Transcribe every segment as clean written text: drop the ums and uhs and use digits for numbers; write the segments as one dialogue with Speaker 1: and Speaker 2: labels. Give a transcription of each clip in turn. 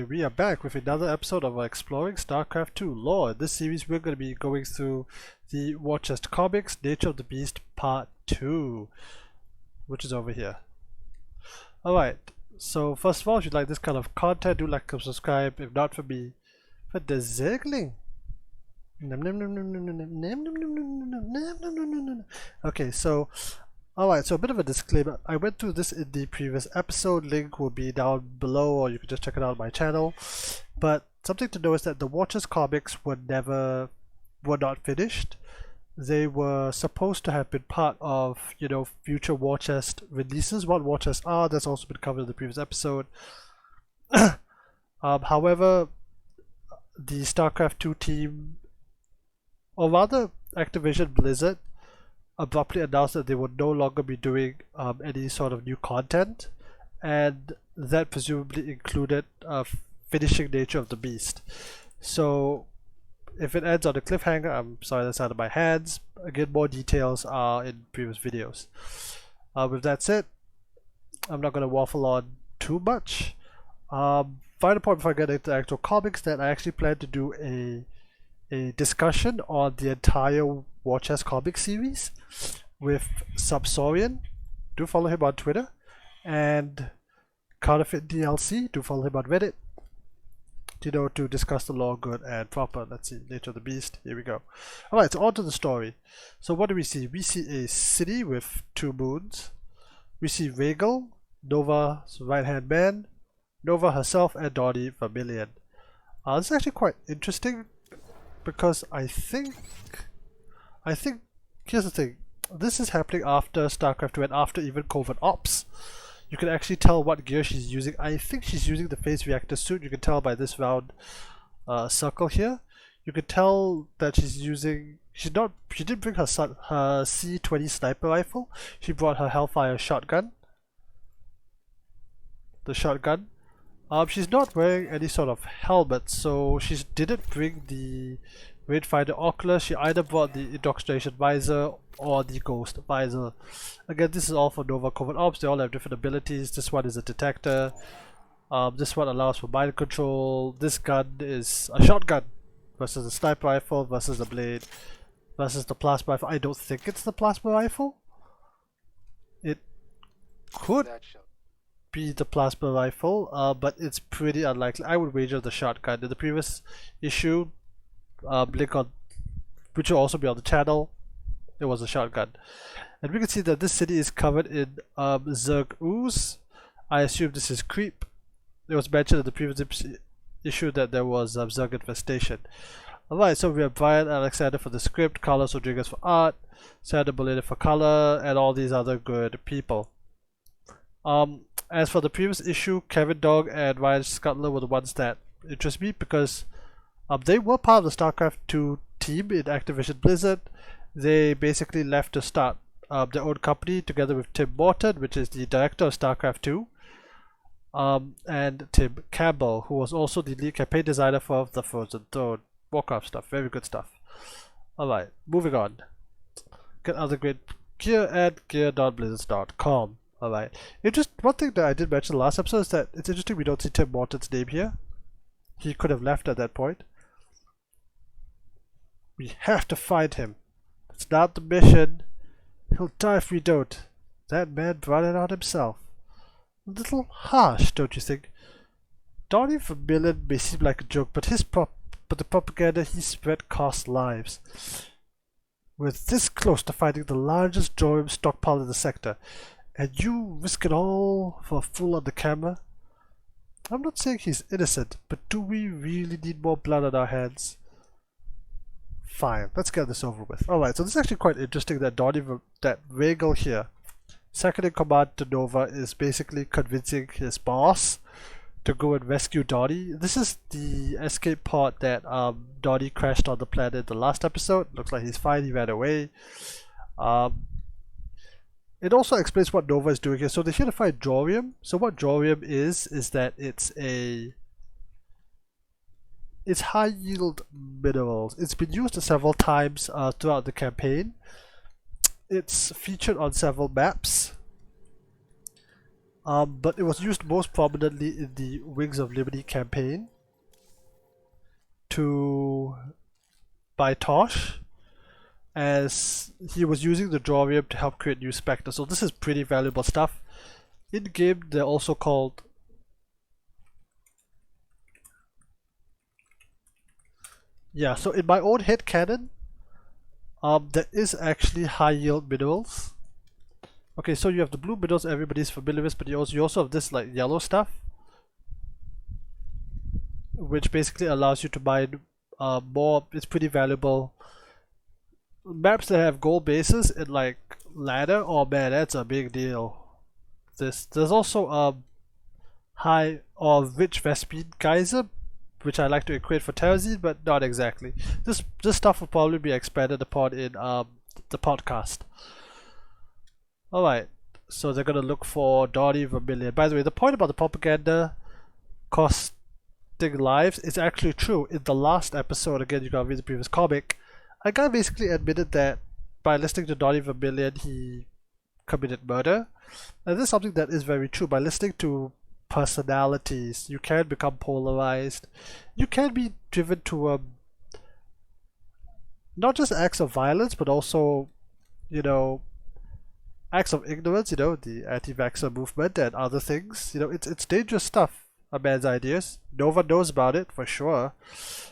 Speaker 1: We are back with another episode of Exploring Starcraft 2 lore. In this series we're going to be going through the War Chest Comics Nature of the Beast Part 2, which is over here. Alright, so first of all, if you like this kind of content, do like and subscribe. If not, for me, for the Zergling. Okay, so alright, so a bit of a disclaimer. I went through this in the previous episode. Link will be down below, or you can just check it out on my channel. But something to know is that the Watchers comics were not finished. They were supposed to have been part of, future War Chest releases. What War Chests are, that's also been covered in the previous episode. However, the StarCraft 2 team, or rather Activision Blizzard, abruptly announced that they would no longer be doing any sort of new content, and that presumably included finishing Nature of the Beast. So if it ends on a cliffhanger, I'm sorry, that's out of my hands. Again, more details are in previous videos. With that said, I'm not going to waffle on too much. Final point before I get into the actual comics, that I actually plan to do a discussion on the entire War Chest comic series with Subsorian. Do follow him on Twitter. And Counterfeit DLC. Do follow him on Reddit. To discuss the lore good and proper. Let's see, Nature of the Beast. Here we go. Alright, so on to the story. So what do we see? We see a city with 2 moons. We see Rhaegal, Nova's right-hand man, Nova herself, and Donnie Vermillion. This is actually quite interesting, because I think here's the thing. This is happening after StarCraft 2 and after even Covert Ops. You can actually tell what gear she's using. I think she's using the phase reactor suit. You can tell by this round circle here. You can tell that she's using. She didn't bring her C-20 sniper rifle. She brought her Hellfire shotgun. The shotgun. She's not wearing any sort of helmet, so she didn't bring the Rainfinder Oculus. She either brought the Indoctrination Visor or the Ghost Visor. Again, this is all for Nova Covert Ops. They all have different abilities. This one is a detector. This one allows for mind control. This gun is a shotgun versus a sniper rifle versus a blade versus the plasma rifle. I don't think it's the plasma rifle. It could be the plasma rifle, but it's pretty unlikely. I would wager the shotgun. In the previous issue, link on, which will also be on the channel, it was a shotgun. And we can see that this city is covered in Zerg ooze. I assume this is creep. It was mentioned in the previous issue that there was Zerg infestation. Alright, so we have Brian Alexander for the script, Carlos Rodriguez for art, Sandra Bolina for color, and all these other good people. As for the previous issue, Kevin Dog and Ryan Scuttler were the ones that interest me, because they were part of the StarCraft 2 team in Activision Blizzard. They basically left to start their own company together with Tim Morton, which is the director of StarCraft 2, and Tim Campbell, who was also the lead campaign designer for the Frozen Throne Warcraft stuff. Very good stuff. Alright, moving on. Get other great gear at gear.blizzards.com. Alright. One thing that I did mention last episode is that it's interesting we don't see Tim Morton's name here. He could have left at that point. We have to find him. It's not the mission. He'll die if we don't. That man brought it on himself. A little harsh, don't you think? Donnie Vermillion may seem like a joke, but the propaganda he spread cost lives. We're this close to finding the largest Jorium stockpile in the sector, and you risk it all for a fool on the camera? I'm not saying he's innocent, but do we really need more blood on our hands? Fine, let's get this over with. Alright, so this is actually quite interesting that Rhaegal here, second in command to Nova, is basically convincing his boss to go and rescue Donnie. This is the escape pod that Donnie crashed on the planet in the last episode. Looks like he's fine, he ran away. It also explains what Nova is doing here. So they're here to find Jorium. So what Jorium is that it's high yield minerals. It's been used several times throughout the campaign. It's featured on several maps. but it was used most prominently in the Wings of Liberty campaign by Tosh, as he was using the Drawrium to help create new specters. So this is pretty valuable stuff. In game, they're also called so in my own head canon, there is actually high yield minerals. Okay, so you have the blue minerals everybody's familiar with, but you also have this like yellow stuff, which basically allows you to mine more. It's pretty valuable. Maps that have gold bases in like ladder, oh man, that's a big deal. There's also a high or rich Vespine geyser, which I like to equate for Terrazine, but not exactly. This stuff will probably be expanded upon in the podcast. Alright, so they're gonna look for Donnie Vermillion. By the way, the point about the propaganda costing lives is actually true. In the last episode, again, you gotta read the previous comic, a guy basically admitted that by listening to Donnie Vermillion, he committed murder. And this is something that is very true. By listening to personalities, you can become polarized. You can be driven to not just acts of violence, but also, you know, acts of ignorance, you know, the anti-vaxxer movement and other things. You know, it's dangerous stuff, a man's ideas. No one knows about it, for sure.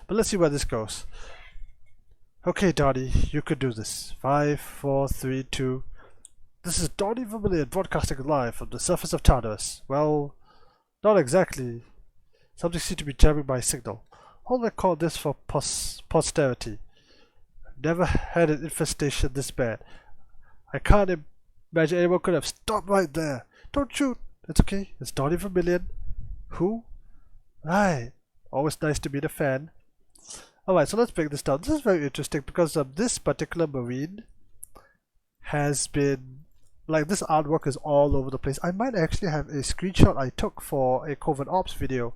Speaker 1: But let's see where this goes. Okay, Donnie, you could do this. 5, 4, 3, 2. This is Donnie Vermillion broadcasting live from the surface of Tartarus. Well, not exactly. Something seems to be jamming my signal. I'll record this for posterity. Never had an infestation this bad. I can't imagine anyone could have stopped right there. Don't shoot. It's okay. It's Donnie Vermillion. Who? Right. Always nice to meet a fan. Alright, so let's break this down. This is very interesting because this particular marine has been, like, this artwork is all over the place. I might actually have a screenshot I took for a Covert Ops video.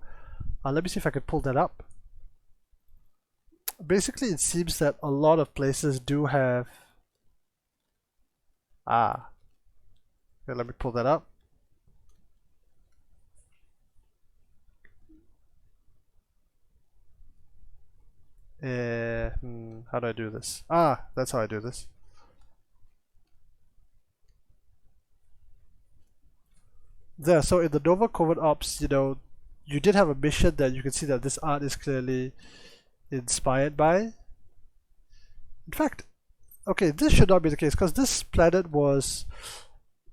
Speaker 1: Let me see if I can pull that up. Basically, it seems that a lot of places do have... Okay, let me pull that up. How do I do this? That's how I do this. There, so in the Nova Covert Ops, you know, you did have a mission that you can see that this art is clearly inspired by. In fact, okay, this should not be the case because this planet was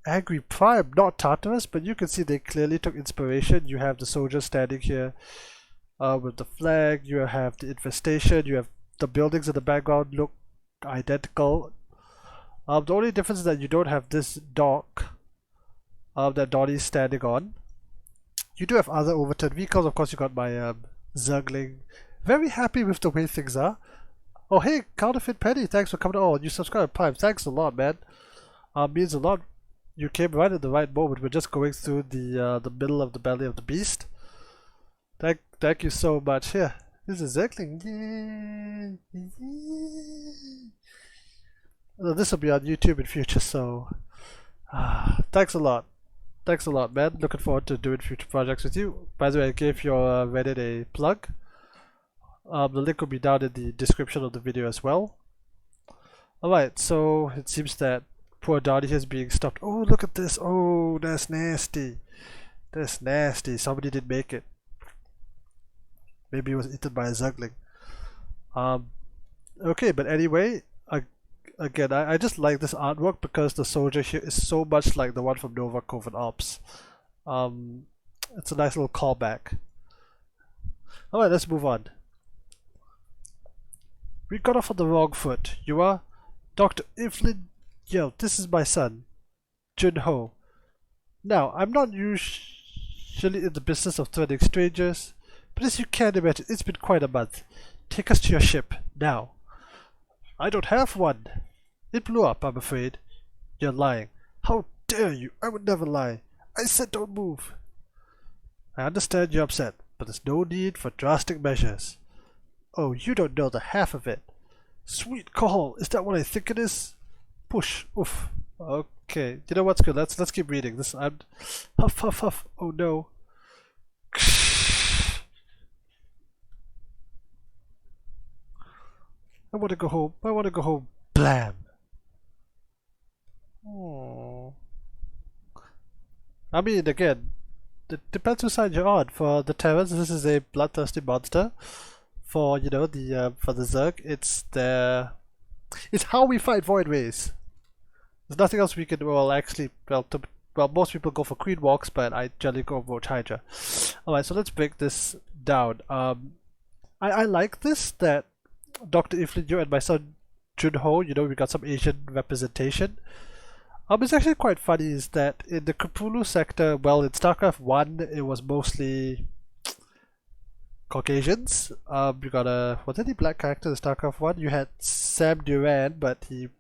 Speaker 1: Angry Prime, not Tartarus, but you can see they clearly took inspiration. You have the soldiers standing here with the flag, you have the infestation, you have the buildings in the background look identical. The only difference is that you don't have this dock that Donnie's standing on. You do have other overturned vehicles. Of course, you got my Zergling. Very happy with the way things are. Oh hey, Counterfeit Penny, thanks for coming. Oh, you subscribed Prime. Thanks a lot, man. Means a lot. You came right at the right moment. We're just going through the middle of the belly of the beast. Thank you so much. Here, this is Zergling. This will be on YouTube in future, so thanks a lot. Thanks a lot, man. Looking forward to doing future projects with you. By the way, I gave your Reddit a plug. The link will be down in the description of the video as well. Alright, so it seems that poor Donnie is being stopped. Oh, look at this. Oh, that's nasty. That's nasty. Somebody did make it. Maybe it was eaten by a Zergling. Okay, but anyway, again, I just like this artwork because the soldier here is so much like the one from Nova Covert Ops. It's a nice little callback. Alright, let's move on. We got off on the wrong foot. You are? Dr. Evelyn. Yo, this is my son, Jun Ho. Now, I'm not usually in the business of threatening strangers, but as you can imagine, it's been quite a month. Take us to your ship, now. I don't have one. It blew up, I'm afraid. You're lying. How dare you? I would never lie. I said don't move. I understand you're upset, but there's no need for drastic measures. Oh, you don't know the half of it. Sweet call, is that what I think it is? Push, oof. Okay, you know what's good? Let's keep reading. This I'm huff huff huff. Oh no. I want to go home. I want to go home. Blam. Oh. I mean, again, it depends whose side you're on. For the Terrans, this is a bloodthirsty monster. For for the Zerg, it's how we fight Void Rays. There's nothing else we can. Well, actually, well, most people go for Queen Walks, but I generally go Roach Hydra. All right, so let's break this down. I like this that Dr. Evelyn, you and my son Junho, we got some Asian representation. It's actually quite funny is that in the Cthulhu sector, well, in StarCraft 1, it was mostly Caucasians. You got was any black character in StarCraft 1? You had Sam Duran, but he's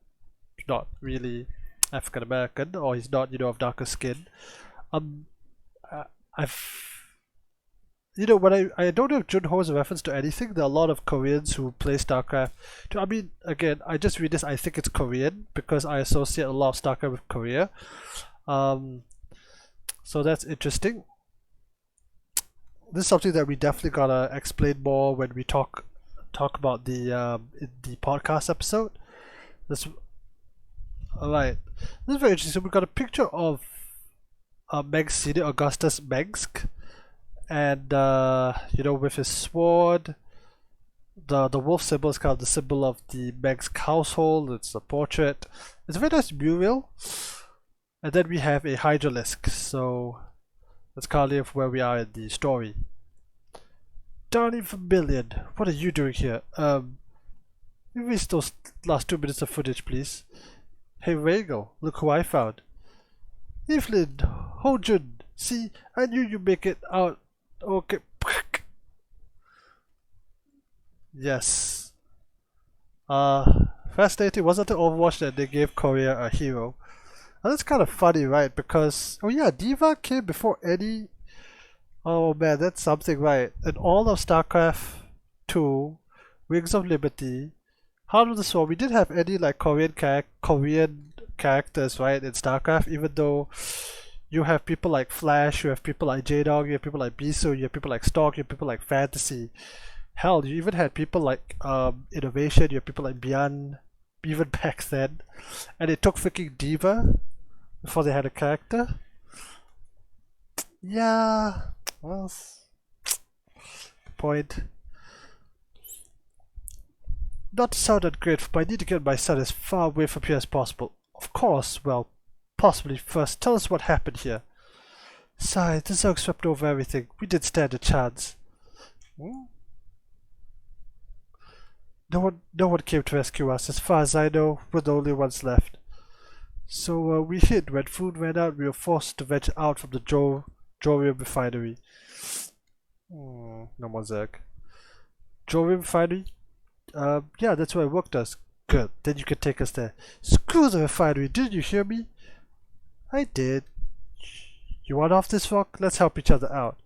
Speaker 1: not really African American, or he's not, of darker skin. Um, I've when I don't know if Junho is a reference to anything. There are a lot of Koreans who play StarCraft. I mean, again, I just read this. I think it's Korean because I associate a lot of StarCraft with Korea. So that's interesting. This is something that we definitely gotta explain more when we talk about the podcast episode. Alright. This is very interesting. So we got a picture of Mengsk Senior, Augustus Mengsk, and with his sword. The wolf symbol is kind of the symbol of the Mengsk household. It's a portrait. It's a very nice mural. And then we have a Hydralisk. So that's kind of where we are in the story. Darling Vermilion, what are you doing here? Erase those last 2 minutes of footage, please. Hey Rhaegal, look who I found. Evelyn, Hojun, see, I knew you'd make it out. Okay. Yes. Fascinating. Wasn't it Overwatch that they gave Korea a hero? And that's kind of funny, right? Because, oh yeah, Diva came before any. Oh man, that's something, right? In all of StarCraft 2, Wings of Liberty, Heart of the Swarm, we didn't have any like Korean characters, right, in StarCraft, even though you have people like Flash, you have people like J-Dog, you have people like Bisu, you have people like Stork, you have people like Fantasy. Hell, you even had people like Innovation, you have people like Bian, even back then. And it took freaking Diva before they had a character. Yeah, well, point. Not to sound ungrateful, but I need to get my son as far away from here as possible. Of course, well, possibly first, tell us what happened here. Sigh, the Zerg swept over everything. We didn't stand a chance. No one came to rescue us. As far as I know, we're the only ones left. So we hid. When food ran out, we were forced to venture out from the Jorium refinery. No more Zerg. Jorium refinery? Yeah, that's where I worked us. Good, then you can take us there. Screw the refinery, didn't you hear me? I did. You want off this rock? Let's help each other out.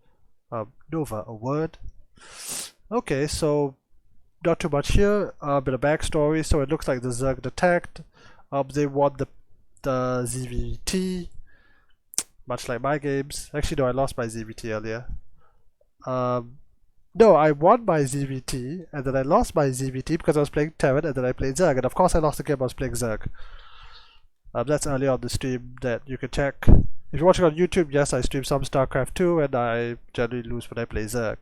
Speaker 1: Nova, a word? Okay, so not too much here. A bit of backstory. So it looks like the Zerg attacked. They won the ZVT, much like my games. Actually, no, I lost my ZVT earlier. No, I won my ZVT, and then I lost my ZVT because I was playing Terran, and then I played Zerg, and of course I lost the game I was playing Zerg. That's earlier on the stream that you can check. If you're watching on YouTube, yes, I stream some StarCraft 2, and I generally lose when I play Zerg.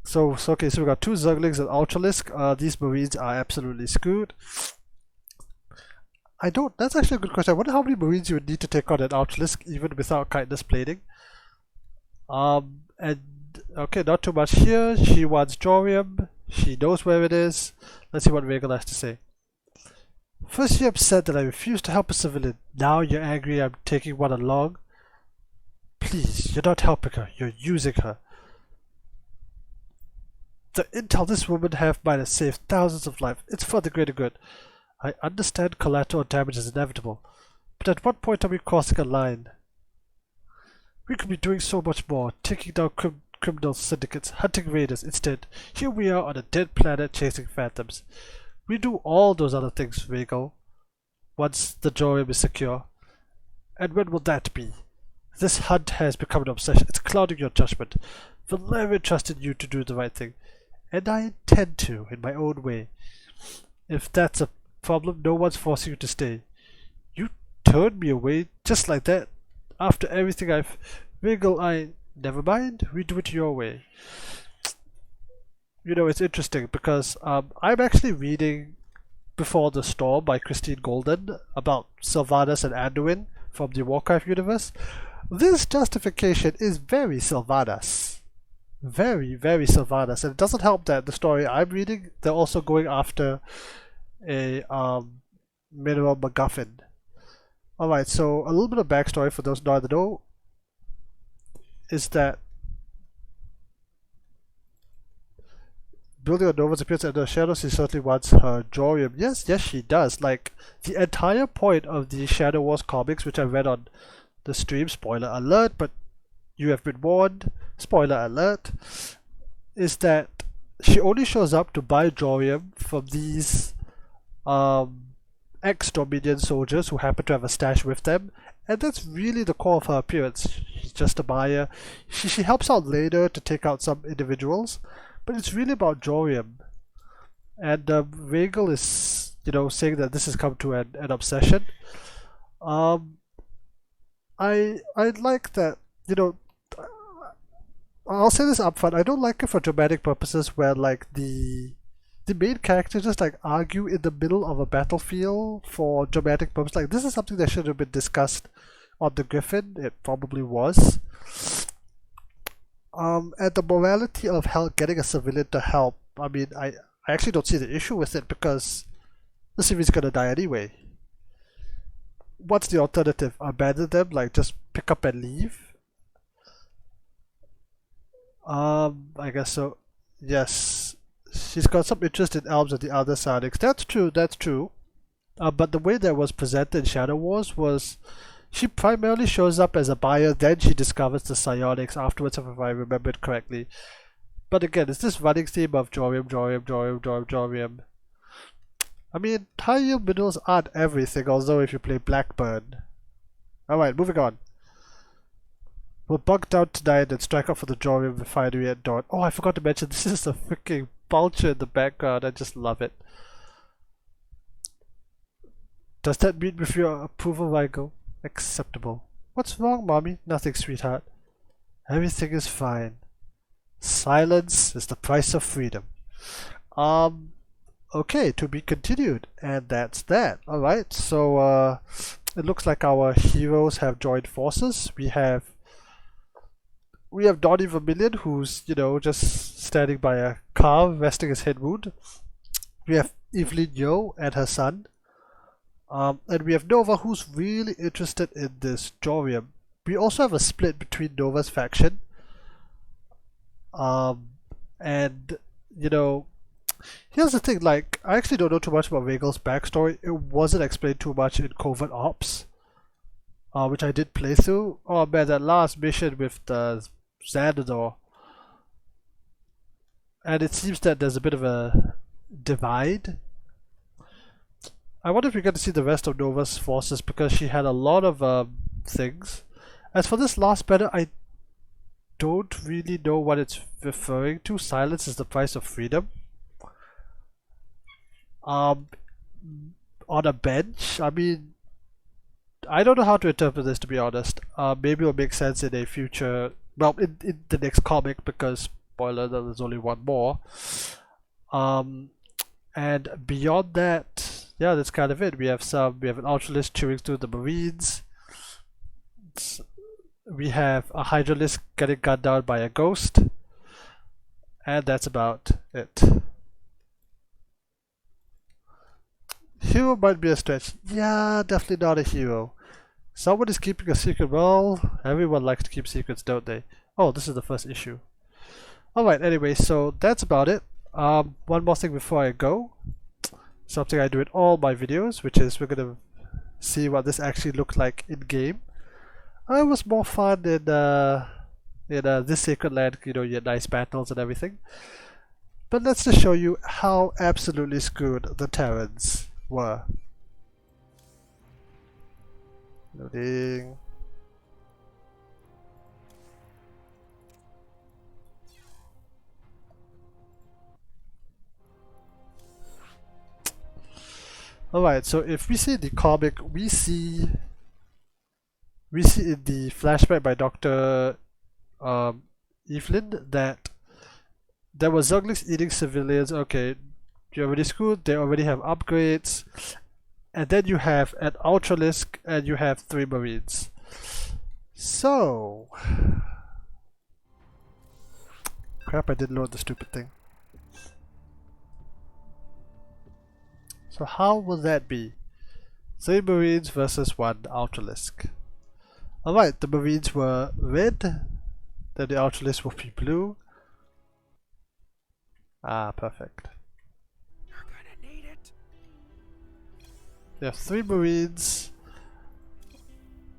Speaker 1: So okay, so we got 2 Zerglings and Ultralisk. These Marines are absolutely screwed. That's actually a good question. I wonder how many Marines you would need to take on an Ultralisk even without kindness plating. And okay, not too much here. She wants Jorium. She knows where it is. Let's see what Rhaegal has to say. First you're upset that I refused to help a civilian. Now you're angry I'm taking one along. Please, you're not helping her. You're using her. The intel this woman have might have saved thousands of lives. It's for the greater good. I understand collateral damage is inevitable, but at what point are we crossing a line? We could be doing so much more, taking down criminal syndicates, hunting raiders. Instead, here we are on a dead planet chasing phantoms. We do all those other things, Regal, once the Jorium is secure. And when will that be? This hunt has become an obsession. It's clouding your judgment. Valerian trusted you to do the right thing, and I intend to, in my own way. If that's a problem, no one's forcing you to stay. You turned me away just like that. After everything I've... Regal, never mind. We do it your way. You know, it's interesting because I'm actually reading Before the Storm by Christine Golden about Sylvanas and Anduin from the Warcraft universe. This justification is very Sylvanas. Very, very Sylvanas. And it doesn't help that the story I'm reading, they're also going after a mineral MacGuffin. Alright, so a little bit of backstory for those not in the know is that building on Nova's appearance under the shadows, she certainly wants her Jorium. Yes, she does. Like, the entire point of the Shadow Wars comics, which I read on the stream, spoiler alert, but you have been warned, spoiler alert, is that she only shows up to buy Jorium from these ex-Dominion soldiers who happen to have a stash with them, and that's really the core of her appearance. She's just a buyer. She helps out later to take out some individuals, but it's really about Jorium. And Regal is, you know, saying that this has come to an obsession. I like that, you know, I'll say this upfront, I don't like it for dramatic purposes where like the main characters just like argue in the middle of a battlefield for dramatic purposes. Like, this is something that should have been discussed on the Griffin. It probably was. And the morality of getting a civilian to help, I mean, I actually don't see the issue with it because the civil's gonna die anyway. What's the alternative? Abandon them? Like, just pick up and leave? I guess so. Yes. She's got some interest in elves and the other psionics. That's true. But the way that was presented in Shadow Wars was she primarily shows up as a buyer, then she discovers the psionics afterwards, if I remember it correctly. But again, it's this running theme of Jorium. I mean, high yield minerals aren't everything, although if you play Blackburn. Alright, moving on. We'll bunk down tonight and strike up for the Jorium refinery at dawn. Oh, I forgot to mention, this is a freaking vulture in the background. I just love it. Does that mean with your approval, Michael? Acceptable. What's wrong, Mommy? Nothing, sweetheart. Everything is fine. Silence is the price of freedom. Okay, to be continued. And that's that. Alright, so it looks like our heroes have joined forces. We have Donnie Vermillion, who's, you know, just standing by a car, resting his head wound. We have Evelyn Yo and her son. And we have Nova, who's really interested in this Jorium. We also have a split between Nova's faction. And, you know, here's the thing, like, I actually don't know too much about Regal's backstory. It wasn't explained too much in Covert Ops, which I did play through. Oh man, that last mission with the Xanador. And it seems that there's a bit of a divide. I wonder if we get to see the rest of Nova's forces because she had a lot of things. As for this last banner, I don't really know what it's referring to. Silence is the price of freedom. On a bench, I mean, I don't know how to interpret this, to be honest. Maybe it'll make sense in a future, well, in the next comic, because spoiler, there's only one more. And beyond that, yeah, that's kind of it. We have an Ultralisk chewing through the Marines. We have a Hydralisk getting gunned down by a ghost. And that's about it. Hero might be a stretch. Yeah, definitely not a hero. Someone is keeping a secret. Well, everyone likes to keep secrets, don't they? Oh, this is the first issue. Alright, anyway, so that's about it. One more thing before I go. Something I do in all my videos, which is we're gonna see what this actually looked like in game. It was more fun in this Sacred Land, you know, you had nice battles and everything. But let's just show you how absolutely screwed the Terrans were. Loading. Alright, so if we see the comic, we see in the flashback by Dr. Evelyn that there were Zerglings eating civilians. Okay, you're already screwed, they already have upgrades. And then you have an Ultralisk and you have 3 Marines. So... Crap, I didn't load the stupid thing. So how will that be? 3 Marines versus 1 Ultralisk. Alright, the Marines were red, then the Ultralisk will be blue. Ah, perfect.
Speaker 2: You're gonna need it.
Speaker 1: You have 3 Marines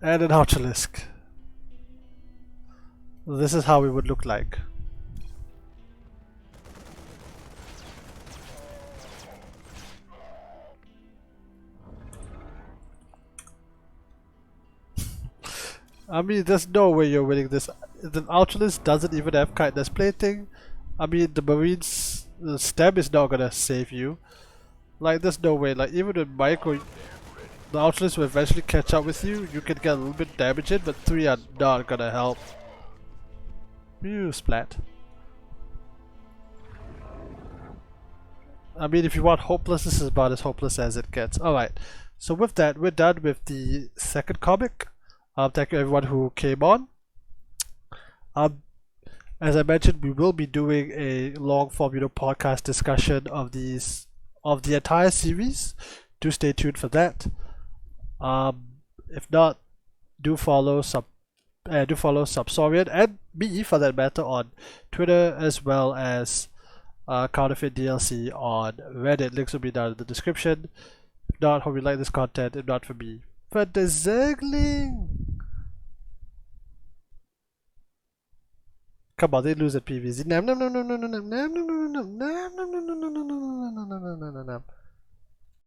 Speaker 1: and an Ultralisk. This is how it would look like. I mean, there's no way you're winning this. The Ultralisk doesn't even have kindness plating. I mean, the Marines' stem is not gonna save you. Like, there's no way. Like, even with micro, the Ultralisk will eventually catch up with you. You can get a little bit damage in, but 3 are not gonna help. Phew, splat. I mean, if you want hopeless, this is about as hopeless as it gets. Alright, so with that, we're done with the second comic. Thank you everyone who came on. As I mentioned, we will be doing a long form, podcast discussion of the entire series. Do stay tuned for that. If not, do follow Subsorian and me for that matter on Twitter, as well as Counterfeit DLC on Reddit. Links will be down in the description. If not, hope you like this content. If not for me, for the Zergling. Come on, they lose at PVZ.